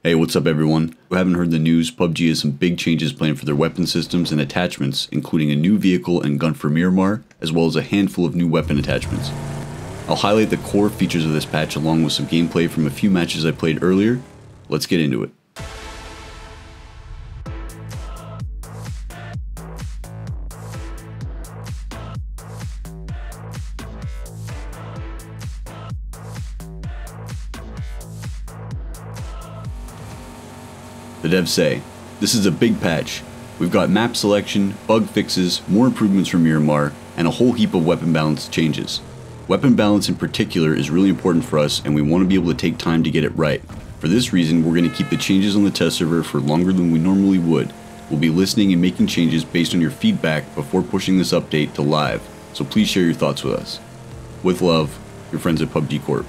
Hey, what's up everyone? If you haven't heard the news, PUBG has some big changes planned for their weapon systems and attachments, including a new vehicle and gun for Miramar, as well as a handful of new weapon attachments. I'll highlight the core features of this patch along with some gameplay from a few matches I played earlier. Let's get into it. The devs say, this is a big patch. We've got map selection, bug fixes, more improvements for Miramar, and a whole heap of weapon balance changes. Weapon balance in particular is really important for us, and we want to be able to take time to get it right. For this reason, we're going to keep the changes on the test server for longer than we normally would. We'll be listening and making changes based on your feedback before pushing this update to live, so please share your thoughts with us. With love, your friends at PUBG Corp.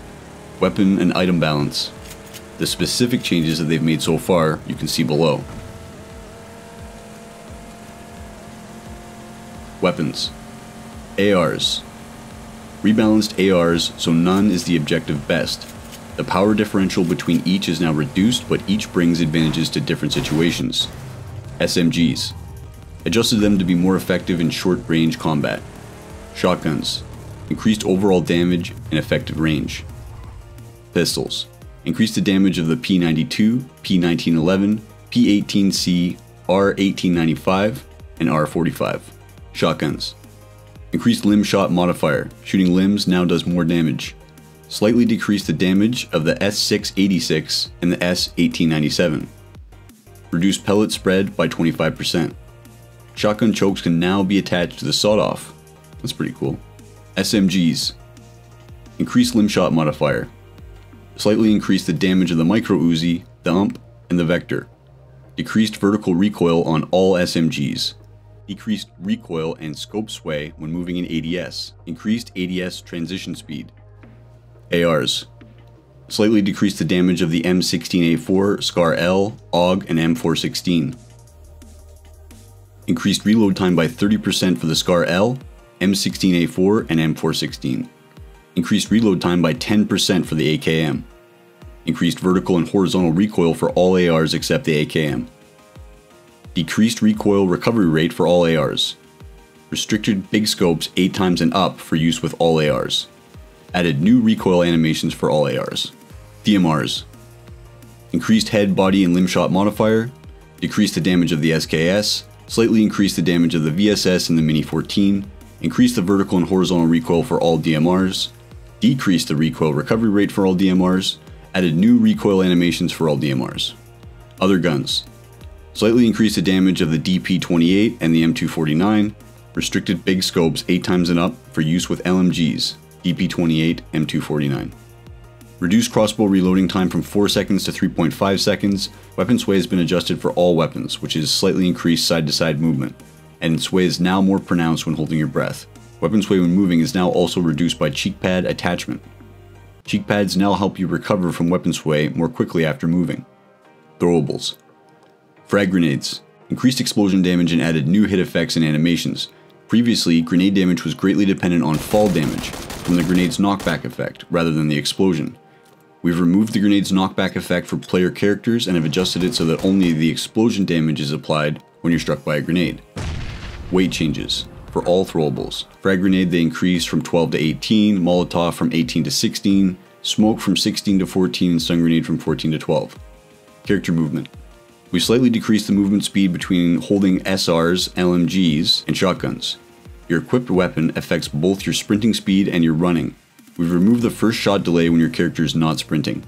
Weapon and item balance. The specific changes that they've made so far, you can see below. Weapons. ARs. Rebalanced ARs, so none is the objective best. The power differential between each is now reduced, but each brings advantages to different situations. SMGs. Adjusted them to be more effective in short-range combat. Shotguns. Increased overall damage and effective range. Pistols. Increase the damage of the P92, P1911, P18C, R1895, and R45. Shotguns. Increased limb shot modifier. Shooting limbs now does more damage. Slightly decrease the damage of the S686 and the S1897. Reduce pellet spread by 25%. Shotgun chokes can now be attached to the sawed-off. That's pretty cool. SMGs. Increased limb shot modifier. Slightly increase the damage of the micro Uzi, the ump, and the vector. Decreased vertical recoil on all SMGs. Decreased recoil and scope sway when moving in ADS. Increased ADS transition speed. ARs. Slightly decreased the damage of the M16A4, SCAR L, AUG, and M416. Increased reload time by 30% for the SCAR L, M16A4, and M416. Increased reload time by 10% for the AKM. Increased vertical and horizontal recoil for all ARs except the AKM. Decreased recoil recovery rate for all ARs. Restricted big scopes 8 times and up for use with all ARs. Added new recoil animations for all ARs. DMRs. Increased head, body, and limb shot modifier. Decreased the damage of the SKS. Slightly increased the damage of the VSS and the Mini 14. Increased the vertical and horizontal recoil for all DMRs. Decreased the recoil recovery rate for all DMRs, added new recoil animations for all DMRs. Other guns. Slightly increased the damage of the DP28 and the M249, restricted big scopes 8 times and up for use with LMGs, DP28, M249. Reduced crossbow reloading time from 4 seconds to 3.5 seconds, weapon sway has been adjusted for all weapons, which is slightly increased side-to-side movement, and sway is now more pronounced when holding your breath. Weapon sway when moving is now also reduced by cheek pad attachment. Cheek pads now help you recover from weapon sway more quickly after moving. Throwables. Frag grenades. Increased explosion damage and added new hit effects and animations. Previously, grenade damage was greatly dependent on fall damage from the grenade's knockback effect rather than the explosion. We've removed the grenade's knockback effect for player characters and have adjusted it so that only the explosion damage is applied when you're struck by a grenade. Weight changes. For all throwables. Frag grenade they increase from 12 to 18, Molotov from 18 to 16, smoke from 16 to 14, and stun grenade from 14 to 12. Character movement. We slightly decreased the movement speed between holding SRs, LMGs, and shotguns. Your equipped weapon affects both your sprinting speed and your running. We've removed the first shot delay when your character is not sprinting.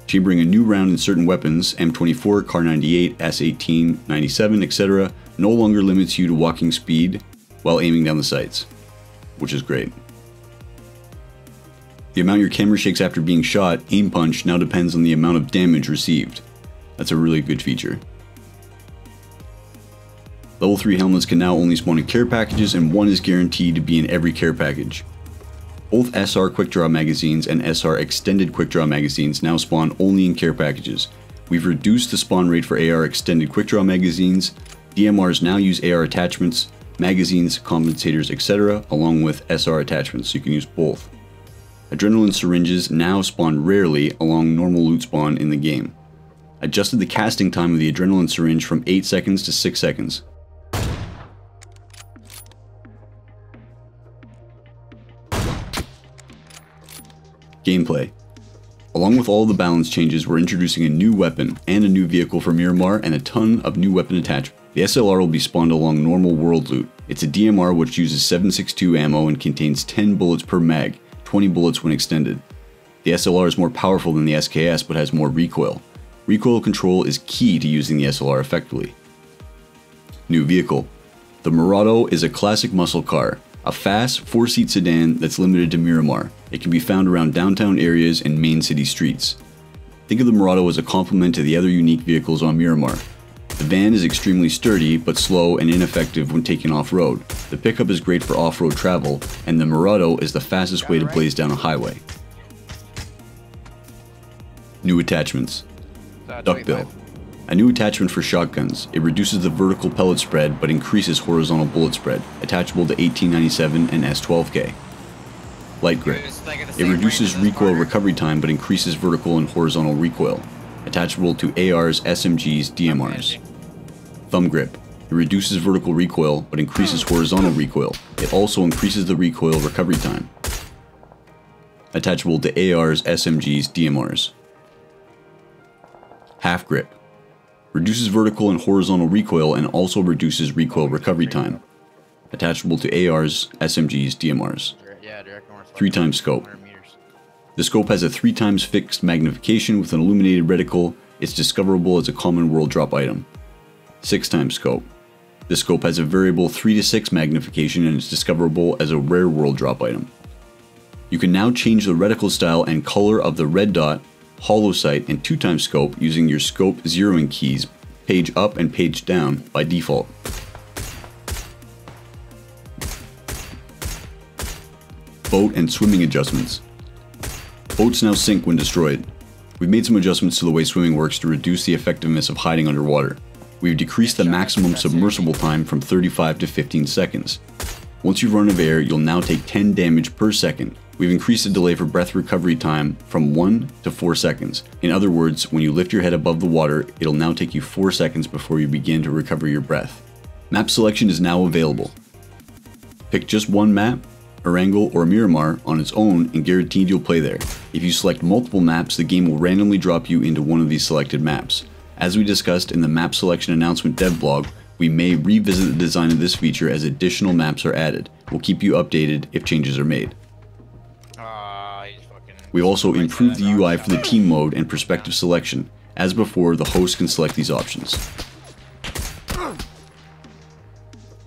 Chambering a new round in certain weapons, M24, Kar98, S18, 97, etc., no longer limits you to walking speed while aiming down the sights, which is great. The amount your camera shakes after being shot, aim punch, now depends on the amount of damage received. That's a really good feature. Level 3 helmets can now only spawn in care packages, and one is guaranteed to be in every care package. Both SR quick draw magazines and SR extended quick draw magazines now spawn only in care packages. We've reduced the spawn rate for AR extended quick draw magazines. DMRs now use AR attachments, magazines, compensators, etc., along with SR attachments, so you can use both. Adrenaline syringes now spawn rarely along normal loot spawn in the game. Adjusted the casting time of the adrenaline syringe from 8 seconds to 6 seconds. Gameplay. Along with all the balance changes, we're introducing a new weapon and a new vehicle for Miramar and a ton of new weapon attachments. The SLR will be spawned along normal world loot. It's a DMR which uses 7.62 ammo and contains 10 bullets per mag, 20 bullets when extended. The SLR is more powerful than the SKS but has more recoil. Recoil control is key to using the SLR effectively. New vehicle. The Mirado is a classic muscle car, a fast 4-seat sedan that's limited to Miramar. It can be found around downtown areas and main city streets. Think of the Mirado as a complement to the other unique vehicles on Miramar. The van is extremely sturdy but slow and ineffective when taken off-road. The pickup is great for off-road travel, and the Mirado is the fastest way to blaze down a highway. New attachments. Duckbill. A new attachment for shotguns. It reduces the vertical pellet spread but increases horizontal bullet spread, attachable to 1897 and S12K. Light grip. It reduces recoil recovery time but increases vertical and horizontal recoil, attachable to ARs, SMGs, DMRs. Thumb grip. It reduces vertical recoil but increases horizontal recoil. It also increases the recoil recovery time, attachable to ARs, SMGs, DMRs. Half grip. Reduces vertical and horizontal recoil and also reduces recoil recovery time, attachable to ARs, SMGs, DMRs. 3x scope. The scope has a 3x fixed magnification with an illuminated reticle. It's discoverable as a common world drop item. 6x scope. The scope has a variable 3 to 6 magnification and is discoverable as a rare world drop item. You can now change the reticle style and color of the red dot, hollow sight, and 2x scope using your scope zeroing keys, page up and page down by default. Boat and swimming adjustments. Boats now sink when destroyed. We've made some adjustments to the way swimming works to reduce the effectiveness of hiding underwater. We've decreased the maximum submersible time from 35 to 15 seconds. Once you've run out of air, you'll now take 10 damage per second. We've increased the delay for breath recovery time from 1 to 4 seconds. In other words, when you lift your head above the water, it'll now take you 4 seconds before you begin to recover your breath. Map selection is now available. Pick just one map, Erangel or Miramar on its own, and guaranteed you'll play there. If you select multiple maps, the game will randomly drop you into one of these selected maps. As we discussed in the map selection announcement dev blog, we may revisit the design of this feature as additional maps are added. We'll keep you updated if changes are made. We've also improved the UI for the team mode and perspective selection. As before, the host can select these options.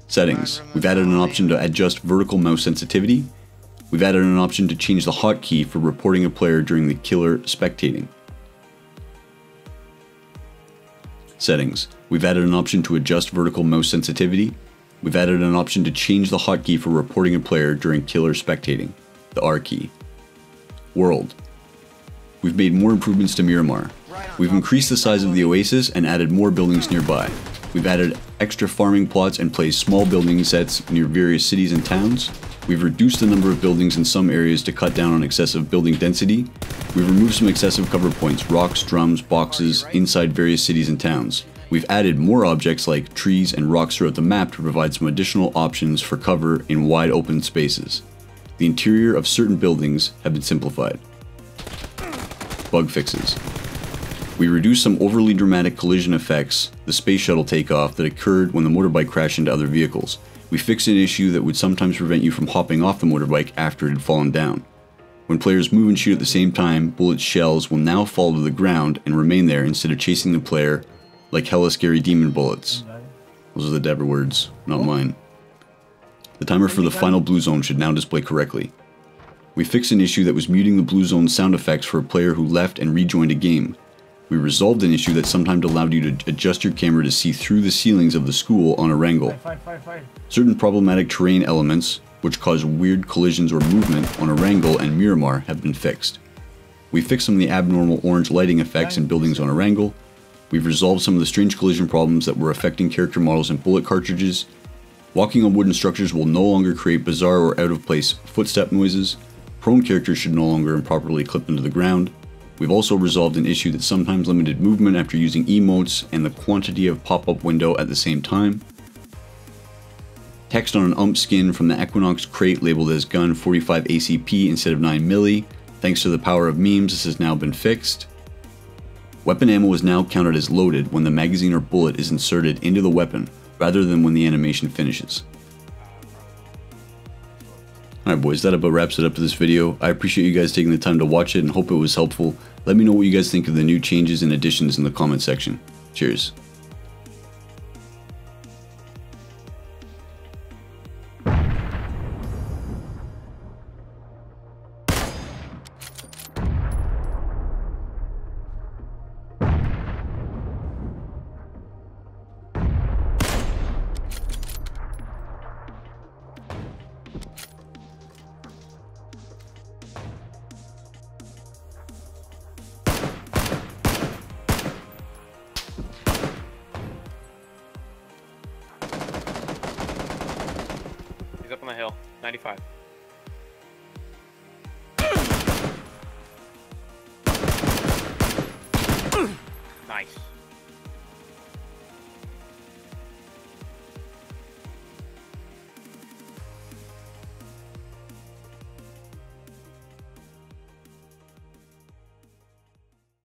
Settings. We've added an option to adjust vertical mouse sensitivity. We've added an option to change the hotkey for reporting a player during the killer spectating. Settings. We've added an option to adjust vertical mouse sensitivity. We've added an option to change the hotkey for reporting a player during killer spectating, the R key. World. We've made more improvements to Miramar. We've increased the size of the oasis and added more buildings nearby. We've added extra farming plots and placed small building sets near various cities and towns. We've reduced the number of buildings in some areas to cut down on excessive building density. We've removed some excessive cover points, rocks, drums, boxes, inside various cities and towns. We've added more objects like trees and rocks throughout the map to provide some additional options for cover in wide open spaces. The interior of certain buildings have been simplified. Bug fixes. We reduced some overly dramatic collision effects, the space shuttle takeoff that occurred when the motorbike crashed into other vehicles. We fixed an issue that would sometimes prevent you from hopping off the motorbike after it had fallen down. When players move and shoot at the same time, bullet shells will now fall to the ground and remain there instead of chasing the player like hella scary demon bullets. Those are the Deborah words, not mine. The timer for the final blue zone should now display correctly. We fixed an issue that was muting the blue zone sound effects for a player who left and rejoined a game. We resolved an issue that sometimes allowed you to adjust your camera to see through the ceilings of the school on Erangel. Certain problematic terrain elements, which cause weird collisions or movement on Erangel and Miramar, have been fixed. We fixed some of the abnormal orange lighting effects in buildings on Erangel. We've resolved some of the strange collision problems that were affecting character models and bullet cartridges. Walking on wooden structures will no longer create bizarre or out-of-place footstep noises. Prone characters should no longer improperly clip into the ground. We've also resolved an issue that sometimes limited movement after using emotes and the quantity of pop-up window at the same time. Text on an UMP skin from the Equinox crate labeled as gun 45 ACP instead of 9 milli. Thanks to the power of memes, this has now been fixed. Weapon ammo is now counted as loaded when the magazine or bullet is inserted into the weapon, rather than when the animation finishes. Alright boys, that about wraps it up for this video. I appreciate you guys taking the time to watch it and hope it was helpful. Let me know what you guys think of the new changes and additions in the comment section. Cheers. He's up on the hill. 95. Nice.